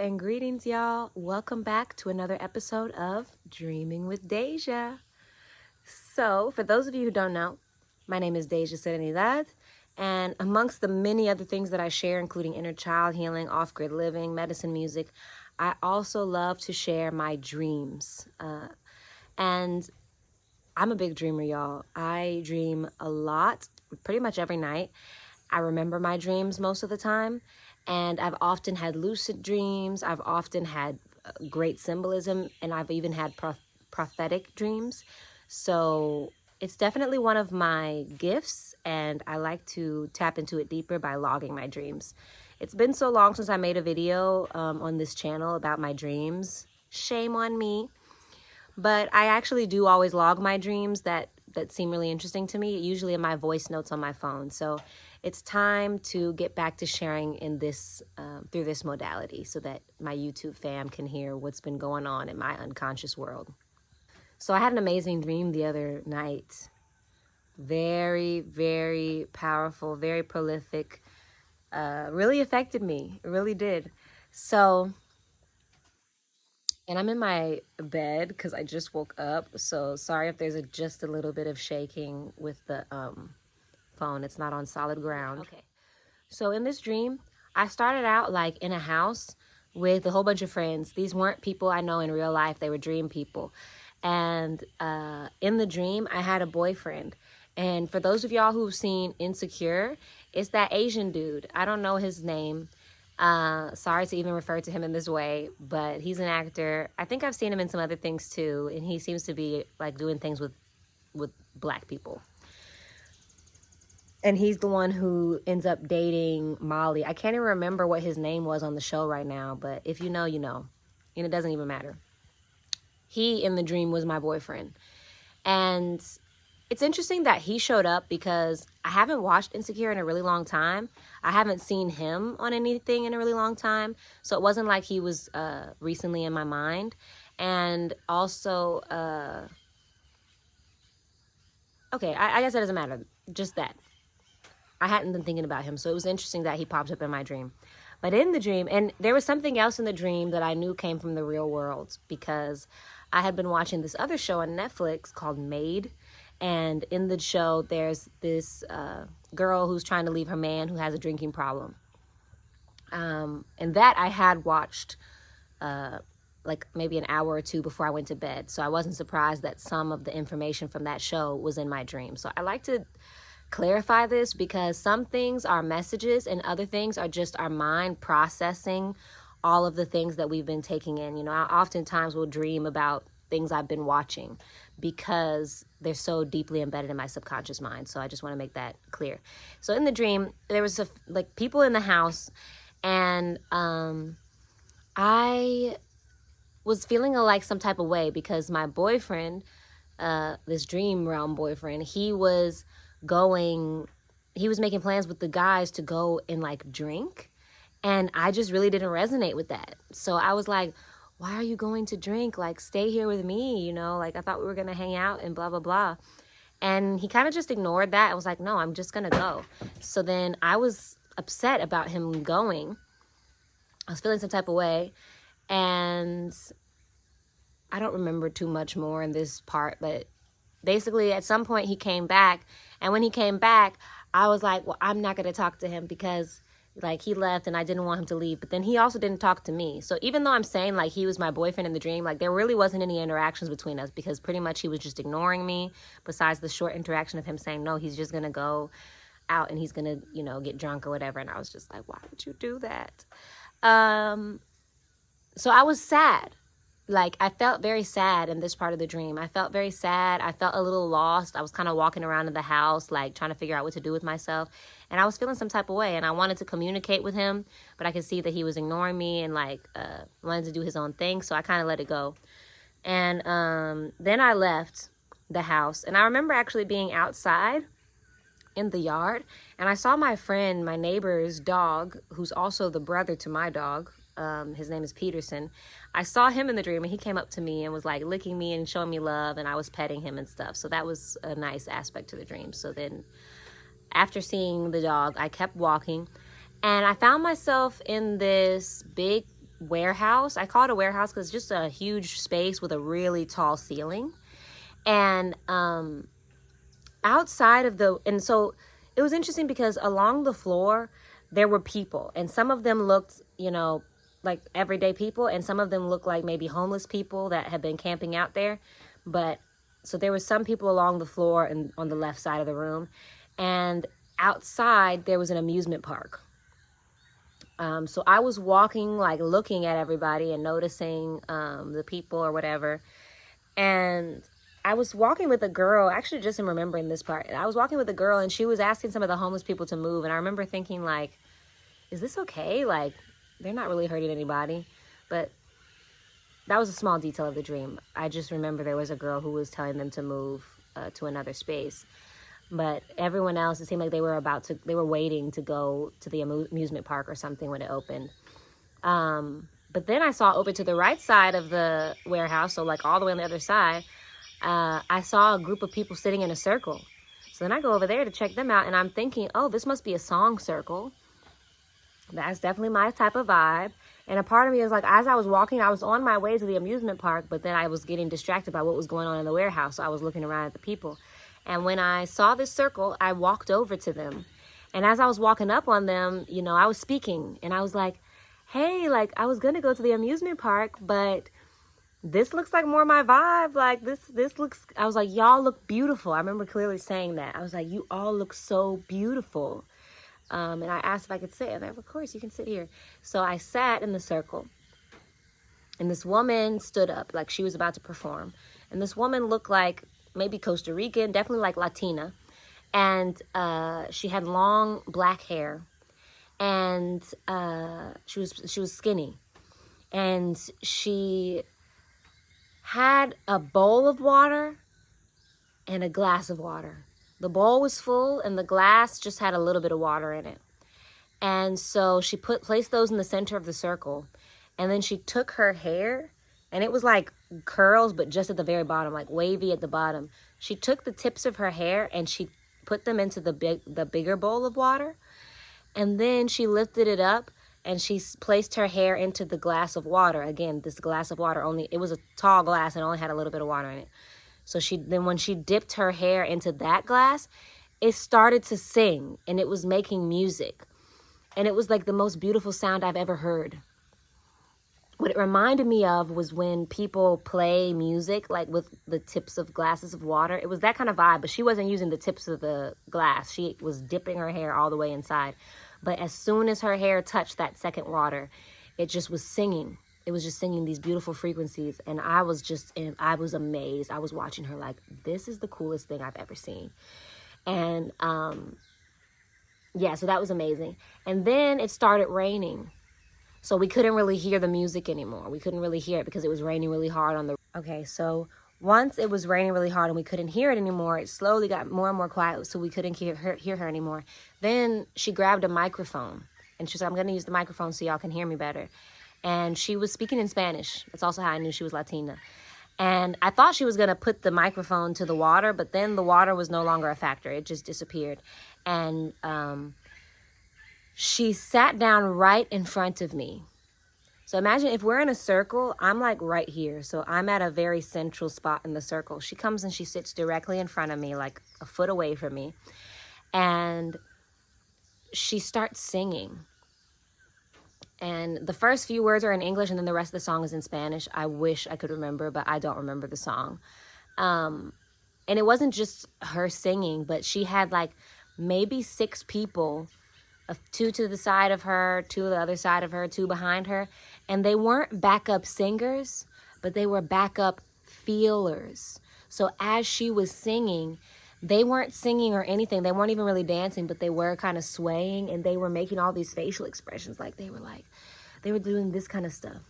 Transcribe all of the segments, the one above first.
and greetings, y'all. Welcome back to another episode of Dreaming with Daja. So, for those of you who don't know, my name is Daja Serenidad, and amongst the many other things that I share, including inner child healing, off-grid living, medicine, music, I also love to share my dreams. And I'm a big dreamer, y'all. I dream a lot, pretty much every night. I remember my dreams most of the time, and I've often had lucid dreams. I've often had great symbolism, and I've even had prophetic dreams. So it's definitely one of my gifts, and I like to tap into it deeper by logging my dreams. It's been so long since I made a video on this channel about my dreams. Shame on me. But I actually do always log my dreams that seem really interesting to me, usually in my voice notes on my phone. So it's time to get back to sharing in this through this modality so that my YouTube fam can hear what's been going on in my unconscious world. So I had an amazing dream the other night. Very, very powerful, very prolific. Really affected me. It really did. So... And I'm in my bed because I just woke up. So sorry if there's just a little bit of shaking with the phone. It's not on solid ground. Okay. So in this dream, I started out like in a house with a whole bunch of friends. These weren't people I know in real life. They were dream people. And in the dream, I had a boyfriend. And for those of y'all who've seen Insecure, it's that Asian dude. I don't know his name. Sorry to even refer to him in this way, but he's an actor. I think I've seen him in some other things too, and he seems to be like doing things with black people. And he's the one who ends up dating Molly. I can't even remember what his name was on the show right now, but if you know, you know. And it doesn't even matter. He, in the dream, was my boyfriend. And it's interesting that he showed up because I haven't watched Insecure in a really long time. I haven't seen him on anything in a really long time. So it wasn't like he was recently in my mind. And also, okay, I guess it doesn't matter. Just that. I hadn't been thinking about him. So it was interesting that he popped up in my dream. But in the dream, and there was something else in the dream that I knew came from the real world because I had been watching this other show on Netflix called Maid. And in the show, there's this girl who's trying to leave her man who has a drinking problem. And that I had watched like maybe an hour or two before I went to bed. So I wasn't surprised that some of the information from that show was in my dream. So I like to clarify this because some things are messages and other things are just our mind processing all of the things that we've been taking in. You know, I oftentimes will dream about things I've been watching because they're so deeply embedded in my subconscious mind. So I just want to make that clear. So in the dream, there was like people in the house, and I was feeling like some type of way because my boyfriend, this dream realm boyfriend, he was making plans with the guys to go and like drink. And I just really didn't resonate with that. So I was like, why are you going to drink? Like, stay here with me, you know? Like, I thought we were going to hang out and blah, blah, blah. And he kind of just ignored that. I was like, no, I'm just going to go. So then I was upset about him going. I was feeling some type of way. And I don't remember too much more in this part. But basically, at some point, he came back. And when he came back, I was like, well, I'm not going to talk to him because... like, he left and I didn't want him to leave. But then he also didn't talk to me. So even though I'm saying, like, he was my boyfriend in the dream, like, there really wasn't any interactions between us because pretty much he was just ignoring me besides the short interaction of him saying, no, he's just going to go out and he's going to, you know, get drunk or whatever. And I was just like, why would you do that? So I was sad. Like, I felt very sad in this part of the dream. I felt very sad. I felt a little lost. I was kind of walking around in the house, like, trying to figure out what to do with myself. And I was feeling some type of way. And I wanted to communicate with him, but I could see that he was ignoring me and, like, wanted to do his own thing. So I kind of let it go. And then I left the house. And I remember actually being outside in the yard. And I saw my friend, my neighbor's dog, who's also the brother to my dog. His name is Peterson. I saw him in the dream and he came up to me and was like licking me and showing me love, and I was petting him and stuff. So that was a nice aspect to the dream. So then after seeing the dog, I kept walking and I found myself in this big warehouse. I call it a warehouse because it's just a huge space with a really tall ceiling. And outside of and so it was interesting because along the floor there were people, and some of them looked, like everyday people, and some of them looked like maybe homeless people that had been camping out there. But so there was some people along the floor and on the left side of the room, and outside there was an amusement park. So I was walking, like looking at everybody and noticing the people or whatever. And I was walking with a girl, actually just in remembering this part. I was walking with a girl and she was asking some of the homeless people to move. And I remember thinking, like, is this okay? Like, they're not really hurting anybody. But that was a small detail of the dream. I just remember there was a girl who was telling them to move to another space. But everyone else, it seemed like they were waiting to go to the amusement park or something when it opened. But then I saw over to the right side of the warehouse, so like all the way on the other side, I saw a group of people sitting in a circle. So then I go over there to check them out, and I'm thinking, oh, this must be a song circle. That's definitely my type of vibe. And a part of me is like, as I was walking, I was on my way to the amusement park, but then I was getting distracted by what was going on in the warehouse. So I was looking around at the people. And when I saw this circle, I walked over to them. And as I was walking up on them, I was speaking. And I was like, hey, like, I was going to go to the amusement park, but this looks like more my vibe. Like, this looks, I was like, y'all look beautiful. I remember clearly saying that. I was like, you all look so beautiful. And I asked if I could sit. And they're like, of course, you can sit here. So I sat in the circle. And this woman stood up, like she was about to perform. And this woman looked like maybe Costa Rican, definitely like Latina. And she had long black hair. And she was skinny. And she had a bowl of water and a glass of water. The bowl was full and the glass just had a little bit of water in it. And so she placed those in the center of the circle. And then she took her hair, and it was like curls, but just at the very bottom, like wavy at the bottom. She took the tips of her hair and she put them into the bigger bowl of water. And then she lifted it up and she placed her hair into the glass of water. Again, this glass of water it was a tall glass and only had a little bit of water in it. So when she dipped her hair into that glass, it started to sing, and it was making music. And it was like the most beautiful sound I've ever heard. What it reminded me of was when people play music, like with the tips of glasses of water. It was that kind of vibe, but she wasn't using the tips of the glass. She was dipping her hair all the way inside. But as soon as her hair touched that second water, it just was singing. It was just singing these beautiful frequencies. And I was amazed. I was watching her like, this is the coolest thing I've ever seen. And so that was amazing. And then it started raining. So we couldn't really hear the music anymore. We couldn't really hear it because it was raining really hard on the... Okay, so once it was raining really hard and we couldn't hear it anymore, it slowly got more and more quiet, so we couldn't hear her anymore. Then she grabbed a microphone and she said, I'm going to use the microphone so y'all can hear me better. And she was speaking in Spanish. That's also how I knew she was Latina. And I thought she was going to put the microphone to the water, but then the water was no longer a factor. It just disappeared. And she sat down right in front of me. So imagine if we're in a circle, I'm like right here. So I'm at a very central spot in the circle. She comes and she sits directly in front of me, like a foot away from me. And she starts singing. And the first few words are in English, and then the rest of the song is in Spanish. I wish I could remember, but I don't remember the song. And it wasn't just her singing, but she had like maybe 6 people, 2 to the side of her, 2 to the other side of her, 2 behind her. And they weren't backup singers, but they were backup feelers. So as she was singing, they weren't singing or anything. They weren't even really dancing, but they were kind of swaying, and they were making all these facial expressions. They were doing this kind of stuff.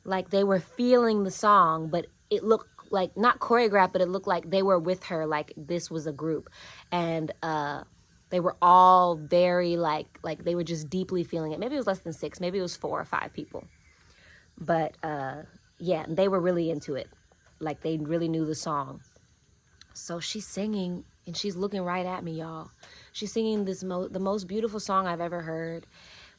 Like they were feeling the song, but it looked like not choreographed, but it looked like they were with her. Like this was a group, and they were all very like they were just deeply feeling it. Maybe it was less than 6, maybe it was 4 or 5 people. But they were really into it. Like they really knew the song. So she's singing and she's looking right at me, y'all. She's singing the most beautiful song I've ever heard.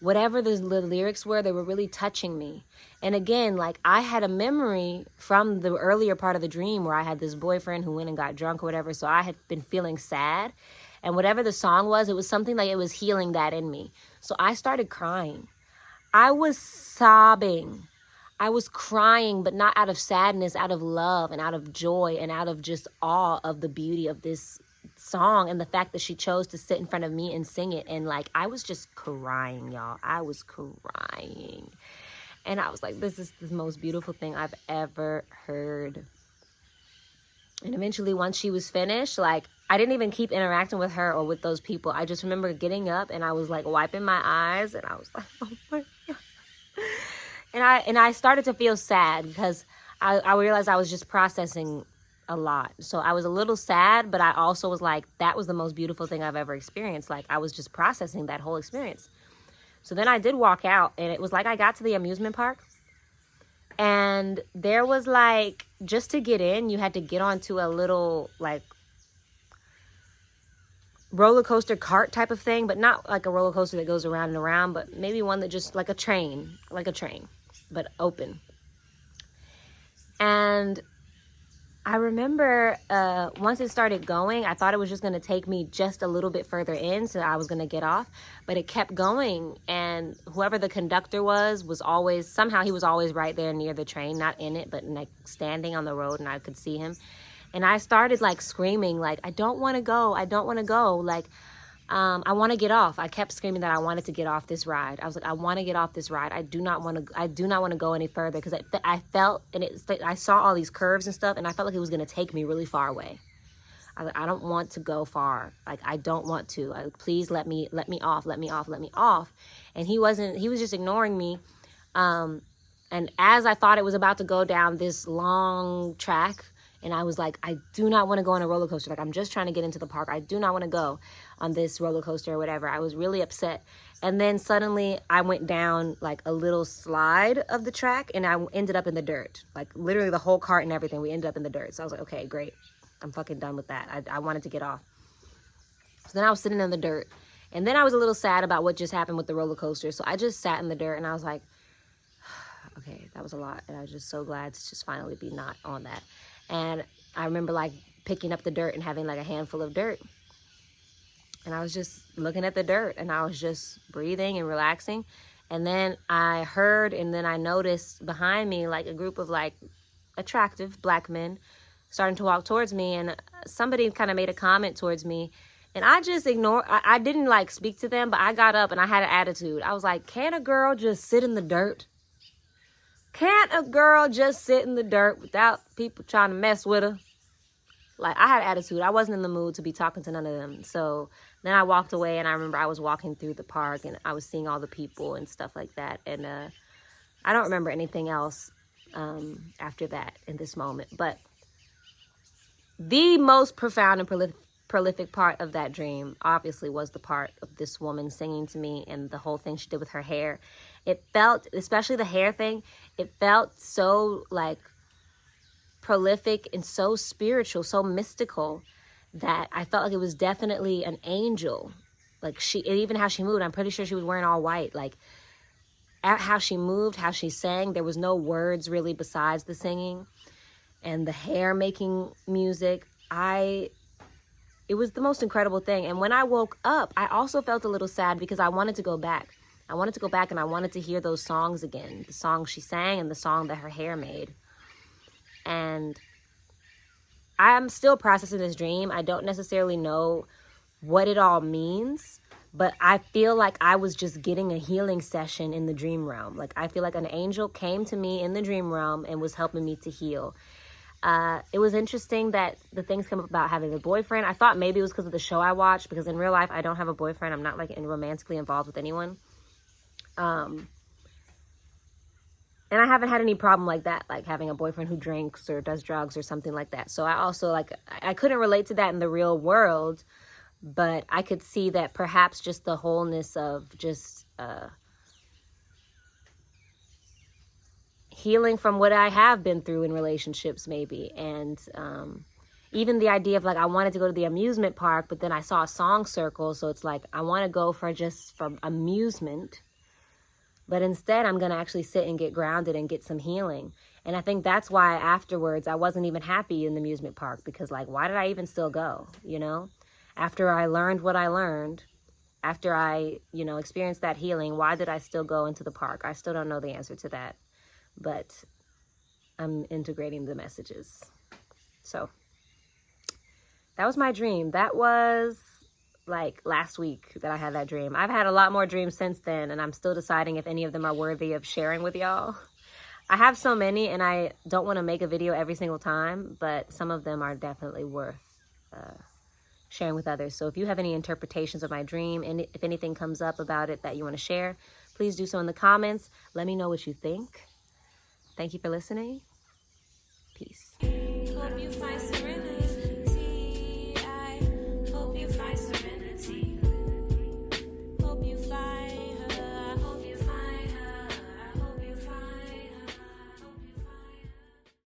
whatever the lyrics were, they were really touching me. And again, like, I had a memory from the earlier part of the dream where I had this boyfriend who went and got drunk or whatever. So I had been feeling sad. And whatever the song was, it was something like it was healing that in me. So I started crying. I was sobbing. I was crying, but not out of sadness, out of love and out of joy and out of just awe of the beauty of this song and the fact that she chose to sit in front of me and sing it. And like, I was just crying, y'all. I was crying. And I was like, this is the most beautiful thing I've ever heard. And eventually, once she was finished, like, I didn't even keep interacting with her or with those people. I just remember getting up and I was like wiping my eyes and I was like, oh my God. And I started to feel sad because I realized I was just processing a lot. So I was a little sad, but I also was like, that was the most beautiful thing I've ever experienced. Like, I was just processing that whole experience. So then I did walk out, and it was like I got to the amusement park, and there was like, just to get in, you had to get onto a little like roller coaster cart type of thing, but not like a roller coaster that goes around and around, but maybe one that just like a train, but open. And I remember once it started going, I thought it was just going to take me just a little bit further in, so I was going to get off, but it kept going. And whoever the conductor was always, somehow he was always right there near the train, not in it, but like standing on the road, and I could see him. And I started like screaming, like, I don't want to go. I don't want to go. Like, I want to get off. I kept screaming that I wanted to get off this ride. I was like, I want to get off this ride. I do not want to go any further, because I felt, and I saw all these curves and stuff, and I felt like it was going to take me really far away. I was like, I don't want to go far. Like, I don't want to. Please let me off. And he was just ignoring me. And as I thought it was about to go down this long track, and I was like, I do not want to go on a roller coaster. Like, I'm just trying to get into the park. I do not want to go on this roller coaster or whatever. I was really upset. And then suddenly I went down like a little slide of the track, and I ended up in the dirt. Like, literally the whole cart and everything, we ended up in the dirt. So I was like, okay, great. I'm fucking done with that. I wanted to get off. So then I was sitting in the dirt. And then I was a little sad about what just happened with the roller coaster. So I just sat in the dirt, and I was like, okay, that was a lot. And I was just so glad to just finally be not on that. And I remember like picking up the dirt and having like a handful of dirt. And I was just looking at the dirt, and I was just breathing and relaxing. And then I heard, and then I noticed behind me like a group of like attractive black men starting to walk towards me. And somebody kind of made a comment towards me. And I just ignored, I didn't like speak to them, but I got up and I had an attitude. I was like, can a girl just sit in the dirt? Can't a girl just sit in the dirt without people trying to mess with her? Like, I had attitude. I wasn't in the mood to be talking to none of them. So then I walked away, and I remember I was walking through the park, and I was seeing all the people and stuff like that. And I don't remember anything else after that in this moment. But the most profound and prolific part of that dream obviously was the part of this woman singing to me and the whole thing she did with her hair. It felt, especially the hair thing, it felt so like prolific and so spiritual, so mystical, that I felt like it was definitely an angel. Like, even how she moved, I'm pretty sure she was wearing all white. Like, how she moved, how she sang, there was no words really besides the singing and the hair making music. It was the most incredible thing. And when I woke up, I also felt a little sad because I wanted to go back. I wanted to go back, and I wanted to hear those songs again, the song she sang and the song that her hair made. And I'm still processing this dream. I don't necessarily know what it all means, but I feel like I was just getting a healing session in the dream realm. Like, I feel like an angel came to me in the dream realm and was helping me to heal. It was interesting that the things come up about having a boyfriend. I thought maybe it was because of the show I watched, because in real life, I don't have a boyfriend. I'm not like romantically involved with anyone. And I haven't had any problem like that, like having a boyfriend who drinks or does drugs or something like that. So I also I couldn't relate to that in the real world, but I could see that perhaps just the wholeness of just healing from what I have been through in relationships maybe. And even the idea of like, I wanted to go to the amusement park, but then I saw a song circle. So it's like, I want to go for amusement. But instead, I'm going to actually sit and get grounded and get some healing. And I think that's why afterwards I wasn't even happy in the amusement park, because like, why did I even still go? You know, after I learned what I learned, after I, experienced that healing, why did I still go into the park? I still don't know the answer to that, but I'm integrating the messages. So that was my dream. That was like last week that I had that dream. I've had a lot more dreams since then, and I'm still deciding if any of them are worthy of sharing with y'all. I have so many, and I don't want to make a video every single time, but some of them are definitely worth sharing with others. So if you have any interpretations of my dream, and if anything comes up about it that you want to share, please do so in the comments. Let me know what you think. Thank you for listening. Peace. Hope you find